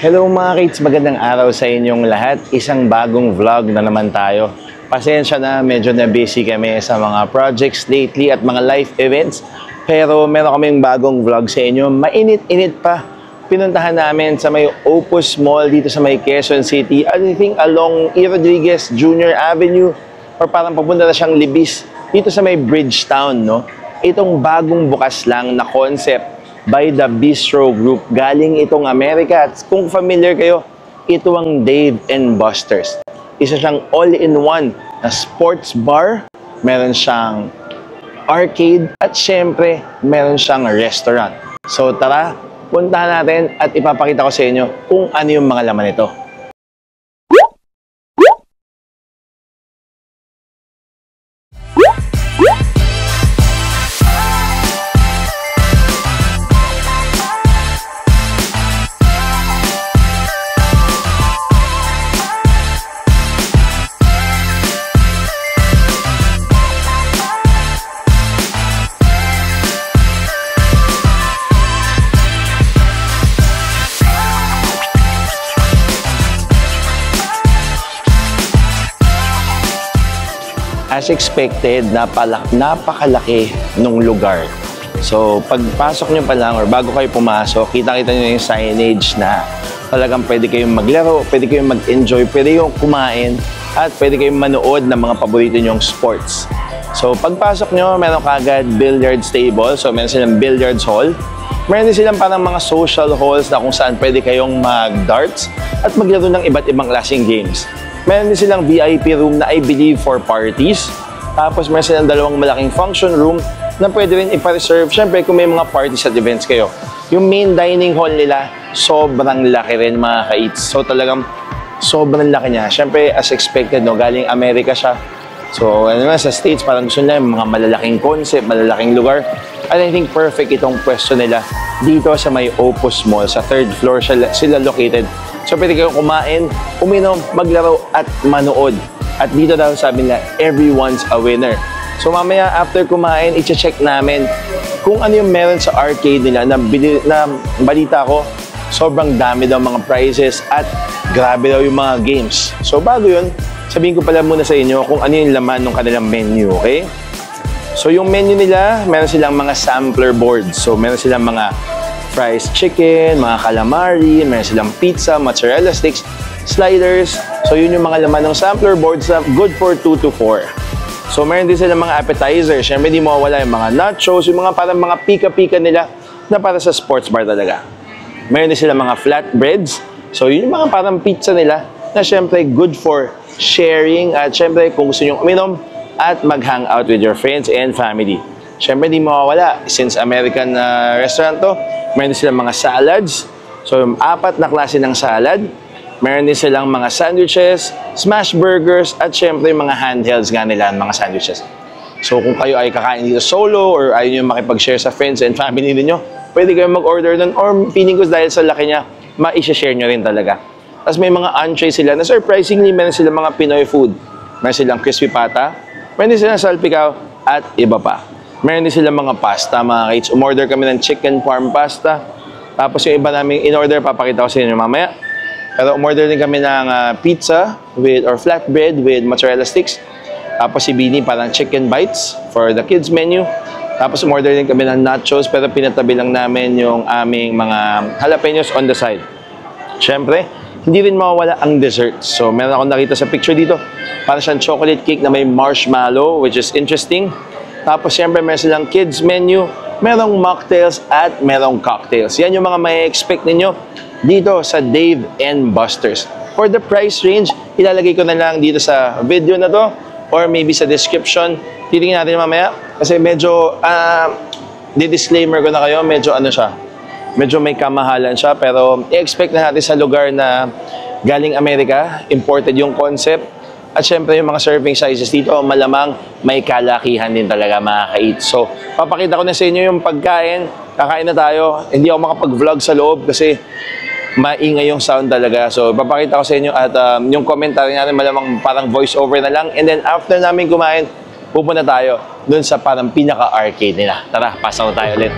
Hello mga kids, magandang araw sa inyong lahat. Isang bagong vlog na naman tayo. Pasensya na, medyo na busy kami sa mga projects lately at mga life events. Pero meron kaming bagong vlog sa inyo. Mainit-init pa. Pinuntahan namin sa may Opus Mall dito sa may Quezon City. I think along E. Rodriguez Jr. Avenue or parang papunta na siyang Libis. Dito sa may Bridgetown, no? Itong bagong bukas lang na concept by the Bistro Group. Galing itong Amerika. At kung familiar kayo, ito ang Dave & Buster's. Isa siyang all-in-one na sports bar. Meron siyang arcade. At syempre, meron siyang restaurant. So tara, puntahan natin at ipapakita ko sa inyo kung ano yung mga laman nito. As expected, napakalaki nung lugar. So, pagpasok nyo pa lang or bago kayo pumasok, kita-kita nyo yung signage na talagang pwede kayong maglaro, pwede kayong mag-enjoy, pwede kayong kumain, at pwede kayong manood ng mga paborito nyong sports. So, pagpasok nyo, meron kagad billiards table. So, meron silang billiards hall. Meron din silang parang mga social halls na kung saan pwede kayong mag-darts at maglaro ng iba't ibang klaseng games. Meron din silang VIP room na I believe for parties. Tapos meron silang dalawang malaking function room na pwede rin ipa-reserve. Siyempre, kung may mga parties at events kayo. Yung main dining hall nila, sobrang laki rin mga ka-eats. So talagang sobrang laki niya. Siyempre, as expected, no, galing Amerika siya. So, ano naman, sa States, parang gusto nila yung mga malalaking concept, malalaking lugar. And I think perfect itong pwesto nila dito sa may Opus Mall. Sa 3rd floor sila located. So, pwede kayong kumain, uminom, maglaro, at manood. At dito daw sabi nila, everyone's a winner. So, mamaya after kumain, i-check namin kung ano yung meron sa arcade nila na balita ko, sobrang dami daw mga prizes at grabe daw yung mga games. So, bago yun, sabihin ko pala muna sa inyo kung ano yung laman ng kanilang menu, okay? So, yung menu nila, meron silang mga sampler boards. So, meron silang mga fried chicken, mga calamari, meron silang pizza, mozzarella sticks, sliders. So, yun yung mga laman ng sampler boards na good for 2 to 4. So, meron din silang mga appetizers. Siyempre, di mawawala yung mga nachos, yung mga parang mga pika-pika nila na para sa sports bar talaga. Meron din silang mga flatbreads. So, yun yung mga parang pizza nila na siyempre good for sharing at siyempre kung gusto nyo uminom at mag-hangout with your friends and family. Siyempre, di mawawala. Since American restaurant to, meron din silang mga salads. So, 4 na klase ng salad. Meron din silang mga sandwiches, smash burgers, at syempre yung mga handhelds nga nila, mga sandwiches. So, kung kayo ay kakain dito solo or ayaw nyo makipag-share sa friends and family ninyo, pwede kayong mag-order nun or feeling ko dahil sa laki niya, ma-share nyo rin talaga. Tapos may mga entree sila na surprisingly, meron silang mga Pinoy food. Meron silang crispy pata, meron din silang salpikaw, at iba pa. Meron din silang mga pasta, mga kids. Umorder kami ng chicken parm pasta. Tapos yung iba namin in-order, papakita ko sa inyo mamaya. Pero umorder din kami ng pizza or flatbread with mozzarella sticks. Tapos si Bini parang chicken bites for the kids menu. Tapos umorder din kami ng nachos pero pinatabi lang namin yung aming mga jalapenos on the side. Siyempre, hindi rin mawawala ang dessert. So meron akong nakita sa picture dito. Parang siyang chocolate cake na may marshmallow, which is interesting. Tapos siyempre meron silang kids menu, merong mocktails at merong cocktails. Yan yung mga may expect ninyo dito sa Dave & Buster's. For the price range, ilalagay ko na lang dito sa video na to or maybe sa description. Titingnan natin mamaya kasi medyo di-disclaimer ko na kayo, medyo ano siya, medyo may kamahalan siya pero i-expect na natin sa lugar na galing Amerika, imported yung concept. At syempre yung mga serving sizes dito, malamang may kalakihan din talaga mga ka-eat. So, papakita ko na sa inyo yung pagkain. Kakain na tayo. Hindi ako makapag-vlog sa loob kasi maingay yung sound talaga. So, papakita ko sa inyo at yung commentary natin malamang parang voice over na lang. And then after namin kumain, pupunta tayo dun sa parang pinaka-arcade nila. Tara, pasaw tayo ulit.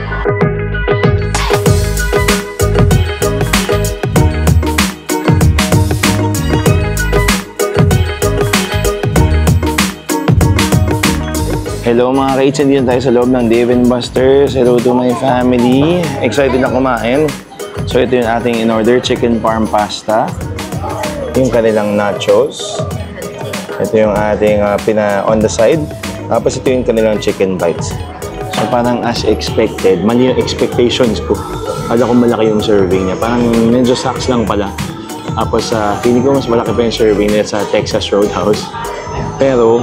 Hello mga kaits, nandito tayo sa loob ng Dave & Buster's. Hello to my family. Excited na kumain. So ito yung ating in-order, chicken parm pasta. Yung kanilang nachos. Ito yung ating on the side. Tapos ito yung kanilang chicken bites. So parang as expected, mali yung expectations ko. Kala ko malaki yung serving niya. Parang medyo sacks lang pala. Tapos feeling ko mas malaki pa yung serving nila sa Texas Roadhouse. Pero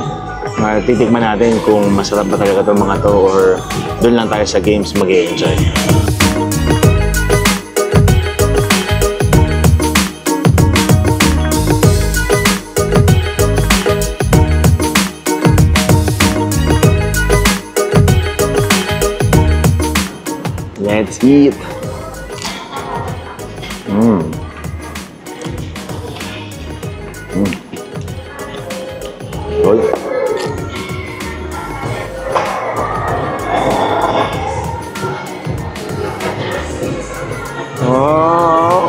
titikman natin kung masarap ba talaga itong mga to or doon lang tayo sa games mag-e-enjoy. Let's eat! Good. Oh.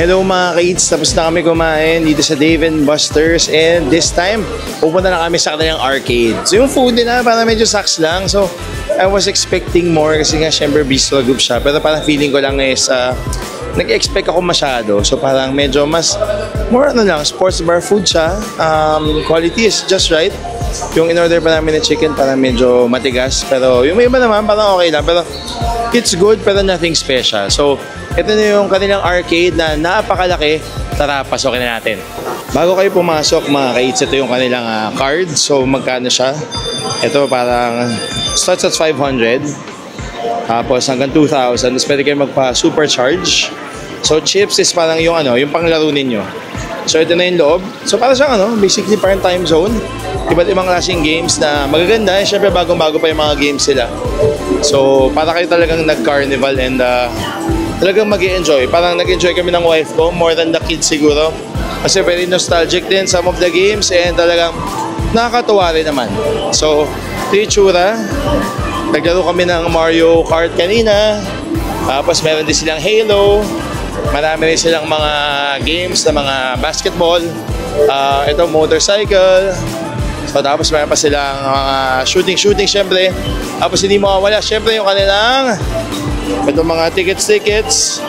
Hello mga kaits, tapos na kami kumain dito sa Dave & Buster's and this time, pupunta na kami sa kanilang arcade. So yung food nila parang medyo sucks lang. So I was expecting more kasi nga syempre bistro group siya. Pero parang feeling ko lang is nag-expect ako masyado. So parang medyo mas more lang, sports bar food siya. Quality is just right. Yung in-order pa namin na chicken parang medyo matigas. Pero yung iba naman parang okay lang. Pero it's good pero nothing special. So ito na yung kanilang arcade na napakalaki. Tara, pasokin na natin. Bago kayo pumasok mga kaits, ito yung kanilang card. So magkano siya? Ito parang starts at 500. Tapos hanggang 2,000. Tapos pwede kayo magpa-supercharge. So chips is parang yung yung panglaro ninyo. So ito na yung loob. So para siyang basically parang time zone. Iba't ibang klaseng games na magaganda. Siyempre bagong-bago pa yung mga games sila. So para kayo talagang nag-carnival and talagang mag-i-enjoy. Parang nag-enjoy kami ng wife ko more than the kids siguro. Kasi very nostalgic din some of the games and talagang nakakatuwa rin naman. So, ito yung tsura. Naglaro kami ng Mario Kart kanina. Tapos meron din silang Halo. Marami rin silang mga games na mga basketball. Ito motorcycle. So, tapos meron pa silang mga shooting syempre. Tapos hindi mawawala syempre yung kanilang itong mga tickets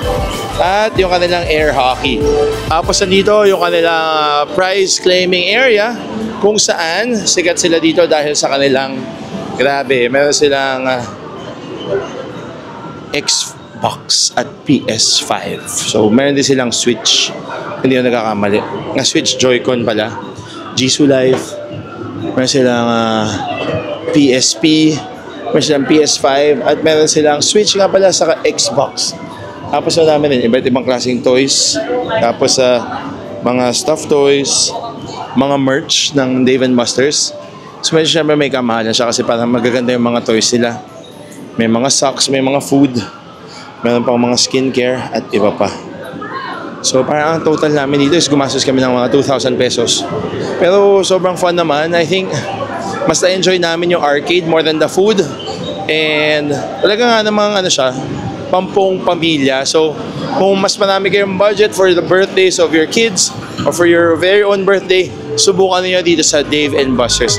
at yung kanilang air hockey. Tapos nandito yung kanilang prize claiming area kung saan sikat sila dito dahil sa kanilang grabe, meron silang Xbox at PS5. So meron din silang Switch. Hindi yung nagkakamali. Nga Switch Joy-Con pala. Jisoo Life. Meron silang PSP. Meron silang PS5 at meron silang Switch nga pala sa Xbox. Tapos na namin din, iba't ibang klaseng toys. Tapos mga stuffed toys, mga merch ng Dave & Buster's. So medyo syempre may kamahalan siya kasi parang magaganda yung mga toys nila. May mga socks, may mga food. Meron pang mga skincare at iba pa. So parang ang total namin dito is gumastos kami ng mga 2,000 pesos. Pero sobrang fun naman. I think mas na-enjoy namin yung arcade more than the food. And talaga nga namang siya, pampong pamilya. So kung mas marami kayong budget for the birthdays of your kids or for your very own birthday, subukan niyo dito sa Dave & Buster's.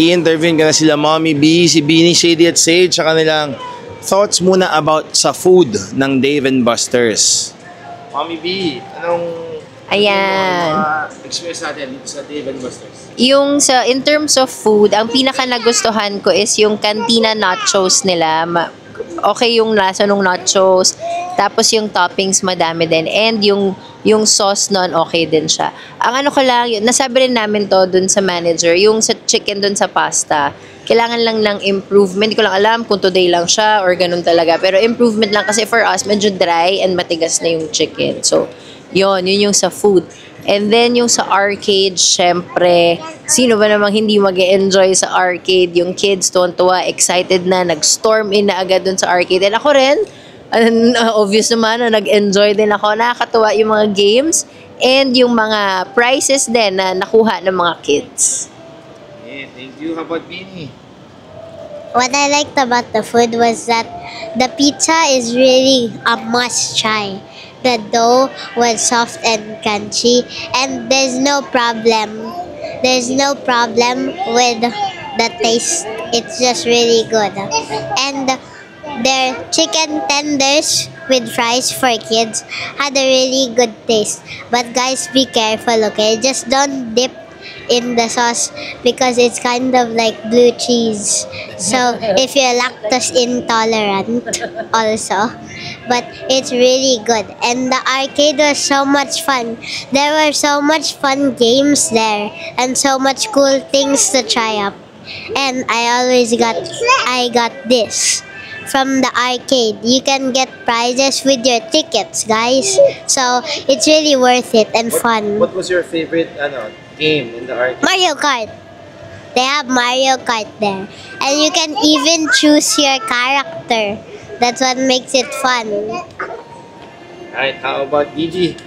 I-interview ka na sila Mommy B, si Beanie, Shady at Sage sa kanilang thoughts muna about sa food ng Dave & Buster's. Mommy B, anong experience natin dito sa Dave & Buster's? In terms of food, ang pinaka nagustuhan ko is yung cantina nachos nila. Okay yung lasa ng nachos, tapos yung toppings madami din, and yung sauce nun okay din siya. Ang ano ko lang, nasabi rin namin to dun sa manager, yung sa chicken dun sa pasta, kailangan lang ng improvement. Hindi ko lang alam kung today lang siya or ganun talaga, pero improvement lang kasi for us medyo dry and matigas na yung chicken. So yun yung sa food. And then yung sa arcade, syempre, sino ba namang hindi mag-enjoy sa arcade? Yung kids, tuwan-tuwa, excited na, nag-storm in na agad dun sa arcade. And ako rin, obvious naman na nag-enjoy din ako. Nakakatuwa yung mga games and yung mga prizes din na nakuha ng mga kids. Yeah, thank you. How about Beanie? What I liked about the food was that the pizza is really a must try. The dough was soft and crunchy, and there's no problem. There's no problem with the taste. It's just really good. And their chicken tenders with fries for kids had a really good taste. But guys, be careful, okay? Just don't dip in the sauce because it's kind of like blue cheese. So if you're lactose intolerant also, but it's really good. And the arcade was so much fun. There were so much fun games there and so much cool things to try up. And I got this from the arcade. You can get prizes with your tickets, guys. So it's really worth it and fun. What was your favorite game in the arcade? Mario Kart. They have Mario Kart there. And you can even choose your character. That's what makes it fun. Alright, how about Gigi?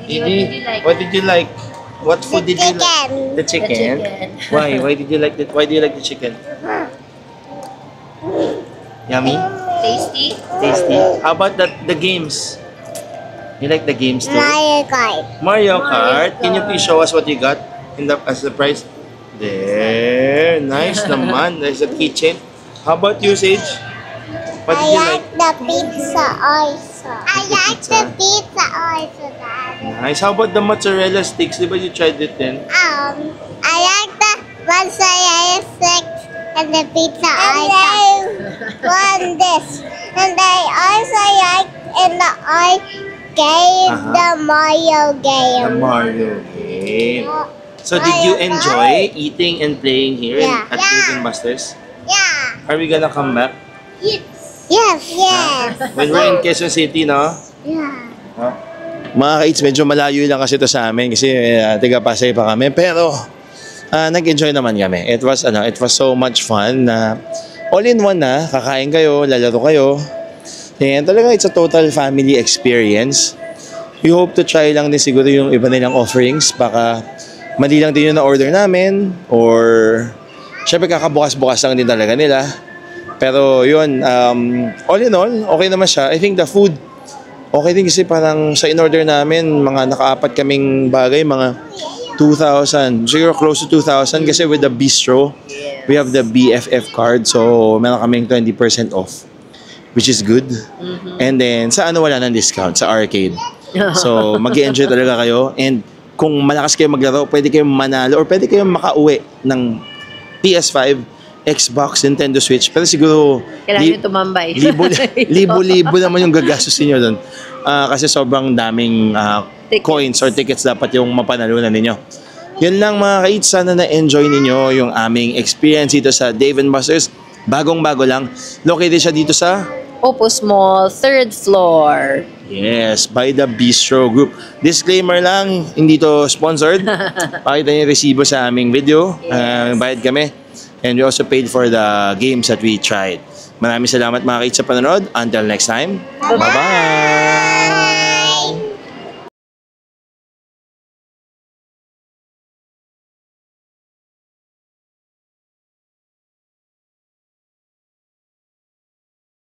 Gigi, what did you like? What food did you like? The chicken. Why? Why did you like it? Why do you like the chicken? Yummy? Tasty? Tasty. How about the games? You like the games too? Mario Kart. Mario Kart. Can you please show us what you got as the prize? There. Nice naman. There's a keychain. How about you, Sage? What did you like? The pizza also. I like the pizza also, Dad. Nice. How about the mozzarella sticks? Di ba you tried it then? I like the mozzarella sticks and the pizza also. And this. And I also like in the arcade the Mario game. The Mario game. So did you enjoy eating and playing here at Dave & Buster's? Yeah. Are we gonna come back? Yes. When we're in Quezon City, no? Yeah. Mga ka-eats, medyo malayo lang kasi ito sa amin kasi taga Pasay pa kami. Pero nag-enjoy naman kami. It was so much fun na all in one na, kakain kayo, lalaro kayo. And talaga it's a total family experience. We hope to try lang din siguro yung iba nilang offerings. Baka mali lang din yung na-order namin or syempre kakabukas-bukas lang din talaga nila. Pero yun, all in all, okay naman siya. I think the food, okay din kasi parang sa in-order namin, mga naka-apat kaming bagay, mga 2,000. Siguro close to 2,000 kasi with the bistro, we have the BFF card. So meron kaming 20% off, which is good. And then sa wala ng discount, sa arcade. So mag-enjoy talaga kayo. And kung malakas kayo maglaro, pwede kayong manalo or pwede kayong makauwi ng PS5, Xbox, Nintendo Switch. Pero siguro Kailangan nyo tumambay. libo naman yung gagastusin nyo doon. Kasi sobrang daming coins or tickets dapat yung mapanalunan ninyo. Yun lang mga ka-eats. Sana na-enjoy ninyo yung aming experience dito sa Dave & Buster's. Bagong-bago lang. Located siya dito sa Opus Mall, 3rd floor. Yes, by the Bistro Group. Disclaimer lang, hindi to sponsored. Pakita niyo yung resibo sa aming video. Bayad kami. And we also paid for the games that we tried. Maraming salamat mga ka-eats sa panonood. Until next time, bye-bye!